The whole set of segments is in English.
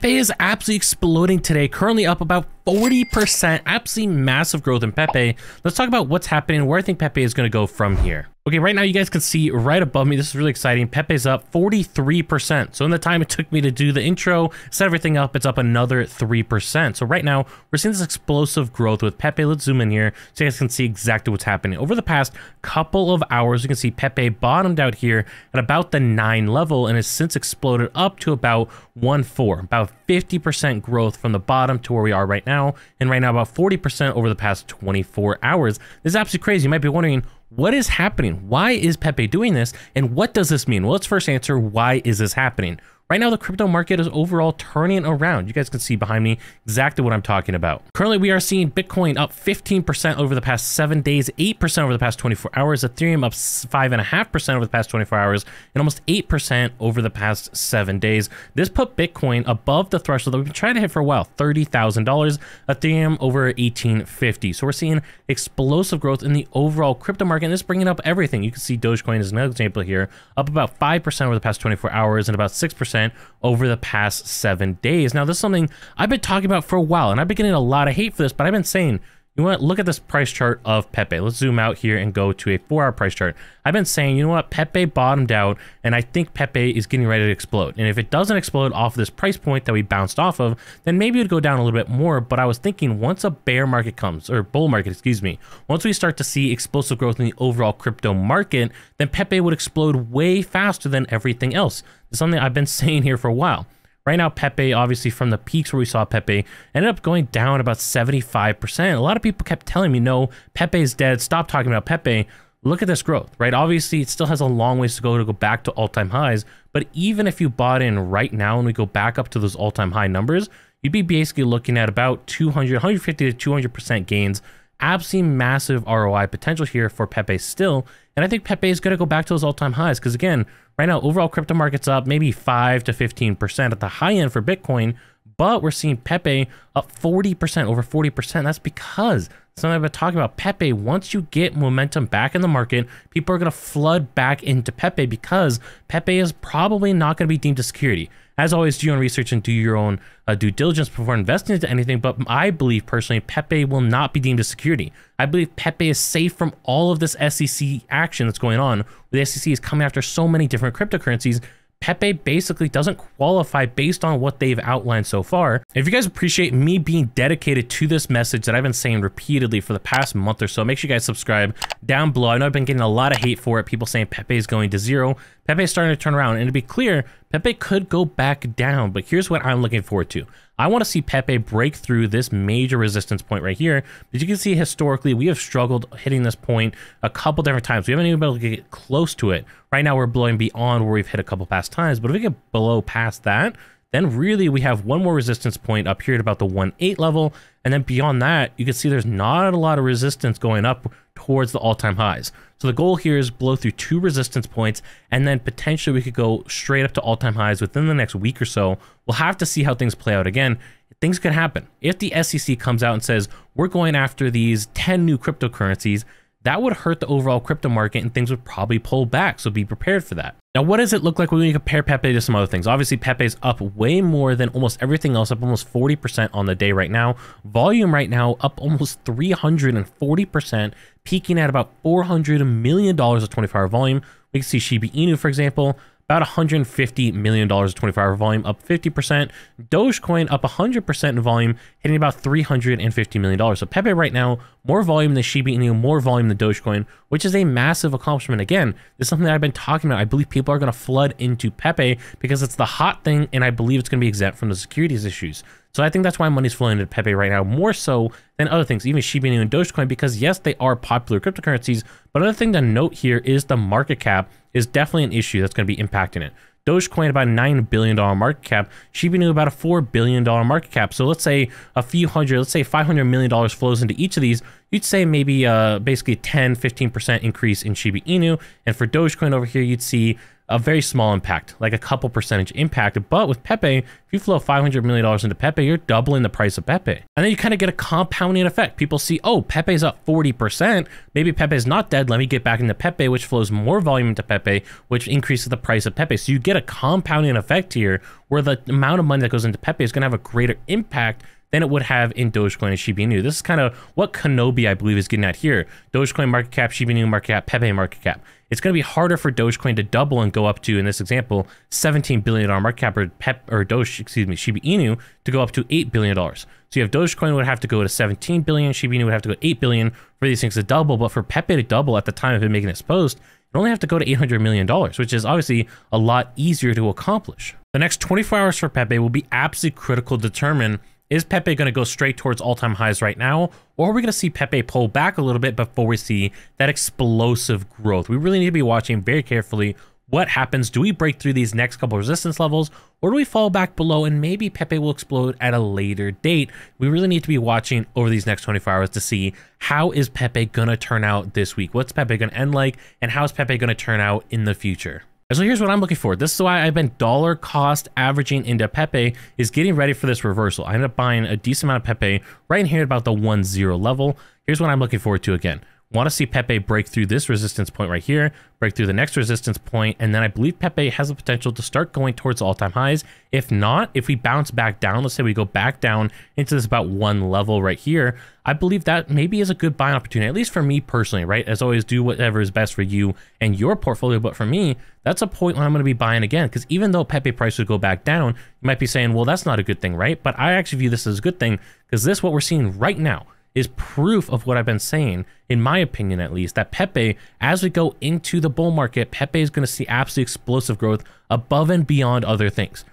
Pepe is absolutely exploding today, currently up about 40%, absolutely massive growth in Pepe. Let's talk about what's happening, where I think Pepe is going to go from here. Okay, right now you guys can see right above me, this is really exciting. Pepe's up 43%. So in the time it took me to do the intro, set everything up, it's up another 3%. So right now we're seeing this explosive growth with Pepe. Let's zoom in here so you guys can see exactly what's happening. Over the past couple of hours, you can see Pepe bottomed out here at about the 9 level and has since exploded up to about 1.4, about 50% growth from the bottom to where we are right now. And right now about 40% over the past 24 hours. This is absolutely crazy. You might be wondering, what is happening? Why is Pepe doing this? And what does this mean? Well, let's first answer, why is this happening? Right now, the crypto market is overall turning around. You guys can see behind me exactly what I'm talking about. Currently, we are seeing Bitcoin up 15% over the past 7 days, 8% over the past 24 hours, Ethereum up 5.5% over the past 24 hours, and almost 8% over the past 7 days. This put Bitcoin above the threshold that we've been trying to hit for a while, $30,000, Ethereum over $1,850. So we're seeing explosive growth in the overall crypto market, and this is bringing up everything. You can see Dogecoin is another example here, up about 5% over the past 24 hours and about 6% over the past 7 days. Now, this is something I've been talking about for a while, and I've been getting a lot of hate for this, but I've been saying, you know what, look at this price chart of Pepe. Let's zoom out here and go to a 4-hour price chart. I've been saying, you know what, Pepe bottomed out, and I think Pepe is getting ready to explode. And if it doesn't explode off of this price point that we bounced off of, then maybe it would go down a little bit more. But I was thinking, once a bear market comes, or bull market, excuse me, once we start to see explosive growth in the overall crypto market, then Pepe would explode way faster than everything else. It's something I've been saying here for a while. Right now, Pepe, obviously from the peaks where we saw Pepe, ended up going down about 75%. A lot of people kept telling me, no, Pepe is dead. Stop talking about Pepe. Look at this growth, right? Obviously, it still has a long ways to go back to all-time highs. But even if you bought in right now and we go back up to those all-time high numbers, you'd be basically looking at about 150 to 200% gains. Absolutely massive ROI potential here for Pepe still. And I think Pepe is going to go back to those all-time highs because, again, right now, overall crypto market's up maybe 5 to 15% at the high end for Bitcoin, but we're seeing Pepe up 40%, over 40%. That's because something I've been talking about. Pepe, once you get momentum back in the market, people are going to flood back into Pepe because Pepe is probably not going to be deemed a security. As always, do your own research and do your own due diligence before investing into anything. But I believe personally, Pepe will not be deemed a security. I believe Pepe is safe from all of this SEC action that's going on. The SEC is coming after so many different cryptocurrencies. Pepe basically doesn't qualify based on what they've outlined so far. If you guys appreciate me being dedicated to this message that I've been saying repeatedly for the past month or so, make sure you guys subscribe down below. I know I've been getting a lot of hate for it. People saying Pepe is going to zero. Pepe is starting to turn around. And to be clear, Pepe could go back down. But here's what I'm looking forward to. I want to see Pepe break through this major resistance point right here. As you can see, historically, we have struggled hitting this point a couple different times. We haven't even been able to get close to it. Right now, we're blowing beyond where we've hit a couple past times. But if we get below past that, then really we have one more resistance point up here at about the 1.8 level. And then beyond that, you can see there's not a lot of resistance going up towards the all-time highs. So the goal here is blow through 2 resistance points, and then potentially we could go straight up to all-time highs within the next week or so. We'll have to see how things play out. Again, things could happen. If the SEC comes out and says, we're going after these 10 new cryptocurrencies, that would hurt the overall crypto market and things would probably pull back. So be prepared for that. Now, what does it look like when we compare Pepe to some other things? Obviously, Pepe's up way more than almost everything else, up almost 40% on the day right now. Volume right now up almost 340%, peaking at about $400 million of 24-hour volume. We can see Shiba Inu, for example, about $150 million of 24-hour volume, up 50%. Dogecoin up 100% in volume, hitting about $350 million. So Pepe right now, more volume than Shiba Inu, more volume than Dogecoin, which is a massive accomplishment. Again, this is something that I've been talking about. I believe people are going to flood into Pepe because it's the hot thing, and I believe it's going to be exempt from the securities issues. So I think that's why money's flowing into Pepe right now, more so than other things, even Shiba Inu and Dogecoin, because yes, they are popular cryptocurrencies, but another thing to note here is the market cap is definitely an issue that's going to be impacting it. Dogecoin about a $9 billion market cap, Shiba Inu about a $4 billion market cap. So let's say a few hundred, let's say $500 million flows into each of these, you'd say maybe basically 10-15% increase in Shiba Inu. And for Dogecoin over here, you'd see a very small impact, like a couple percentage impact. But with Pepe, if you flow $500 million into Pepe, you're doubling the price of Pepe. And then you kind of get a compounding effect. People see, oh, Pepe's up 40%. Maybe Pepe's not dead. Let me get back into Pepe, which flows more volume into Pepe, which increases the price of Pepe. So you get a compounding effect here where the amount of money that goes into Pepe is going to have a greater impact than it would have in Dogecoin and Shiba Inu. This is kind of what Kenobi, I believe, is getting at here. Dogecoin market cap, Shiba Inu market cap, Pepe market cap. It's going to be harder for Dogecoin to double and go up to, in this example, $17 billion market cap, or Shiba Inu to go up to $8 billion. So you have Dogecoin would have to go to 17 billion, Shiba Inu would have to go 8 billion for these things to double. But for Pepe to double at the time of him making this post, you only have to go to $800 million, which is obviously a lot easier to accomplish. The next 24 hours for Pepe will be absolutely critical to determine, is Pepe going to go straight towards all-time highs right now, or are we going to see Pepe pull back a little bit before we see that explosive growth? We really need to be watching very carefully what happens. Do we break through these next couple resistance levels, or do we fall back below and maybe Pepe will explode at a later date? We really need to be watching over these next 24 hours to see how is Pepe going to turn out this week? What's Pepe going to end like, and how is Pepe going to turn out in the future? So here's what I'm looking for. This is why I've been dollar cost averaging into Pepe, is getting ready for this reversal. I ended up buying a decent amount of Pepe right in here at about the 1-0 level. Here's what I'm looking forward to again. Want to see Pepe break through this resistance point right here, break through the next resistance point, and then I believe Pepe has the potential to start going towards all-time highs. If not, if we bounce back down, let's say we go back down into this about 1 level right here, I believe that maybe is a good buying opportunity, at least for me personally, right? As always, do whatever is best for you and your portfolio, but for me, that's a point when I'm going to be buying again, because even though Pepe price would go back down, you might be saying, well, that's not a good thing, right? But I actually view this as a good thing, because this, what we're seeing right now, is proof of what I've been saying, in my opinion at least, that Pepe, as we go into the bull market, Pepe is going to see absolutely explosive growth above and beyond other things.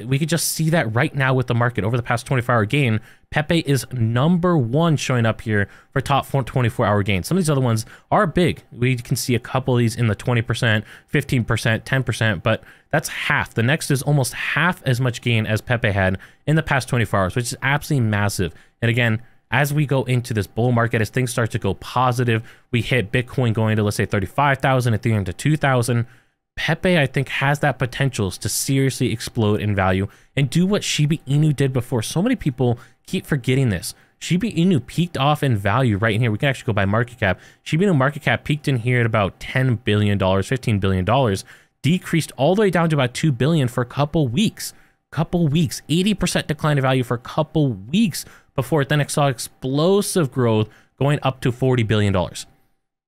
We could just see that right now with the market. Over the past 24-hour gain, Pepe is #1 showing up here for top 24-hour gains. Some of these other ones are big. We can see a couple of these in the 20%, 15%, 10%, but that's half. The next is almost half as much gain as Pepe had in the past 24 hours, which is absolutely massive. And again, as we go into this bull market, as things start to go positive, we hit Bitcoin going to, let's say, 35,000, Ethereum to 2,000. Pepe, I think, has that potential to seriously explode in value and do what Shiba Inu did before. So many people keep forgetting this. Shiba Inu peaked off in value right in here. We can actually go by market cap. Shiba Inu market cap peaked in here at about $10 billion, $15 billion, decreased all the way down to about $2 billion for a couple weeks. 80% decline in value for a couple weeks before it then saw explosive growth going up to $40 billion.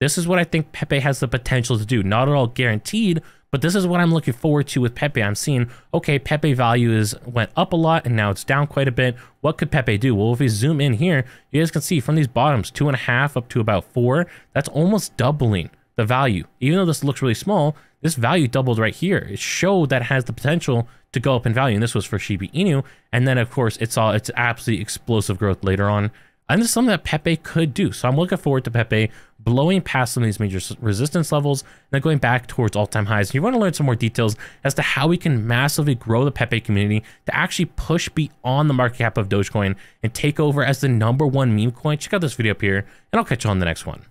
This is what I think Pepe has the potential to do. Not at all guaranteed, but this is what I'm looking forward to with Pepe. I'm seeing, okay, Pepe value went up a lot and now it's down quite a bit. What could Pepe do? Well, if we zoom in here, you guys can see from these bottoms, 2.5 up to about 4, that's almost doubling the value. Even though this looks really small, this value doubled right here. It showed that it has the potential to go up in value, and this was for Shiba Inu. And then, of course, it saw its absolutely explosive growth later on. And this is something that Pepe could do. So I'm looking forward to Pepe blowing past some of these major resistance levels and then going back towards all-time highs. If you want to learn some more details as to how we can massively grow the Pepe community to actually push beyond the market cap of Dogecoin and take over as the #1 meme coin, check out this video up here, and I'll catch you on the next one.